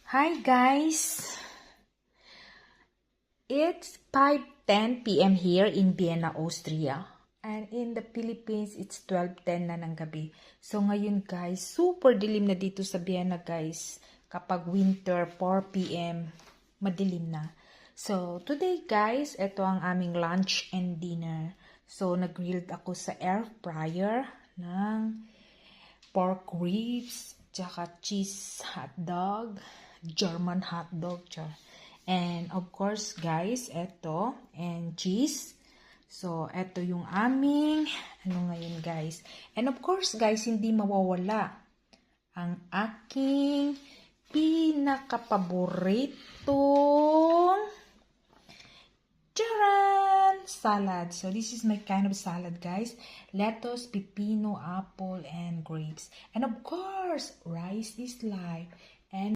Hi guys! It's 5:10 p.m. here in Vienna, Austria. And in the Philippines, it's 12:10 na ng gabi. So ngayon guys, super dilim na dito sa Vienna guys. Kapag winter, 4 p.m., madilim na. So today guys, ito ang aming lunch and dinner. So nag-grilled ako sa air fryer ng pork ribs, tsaka cheese hotdog, German hotdog, and of course guys, eto, and cheese. So, eto yung aming, ngayon guys. And of course guys, hindi mawawala ang aking pinakapaboritong salad. So this is my kind of salad guys. Lettuce, pepino, apple, and grapes. And of course, rice is life. And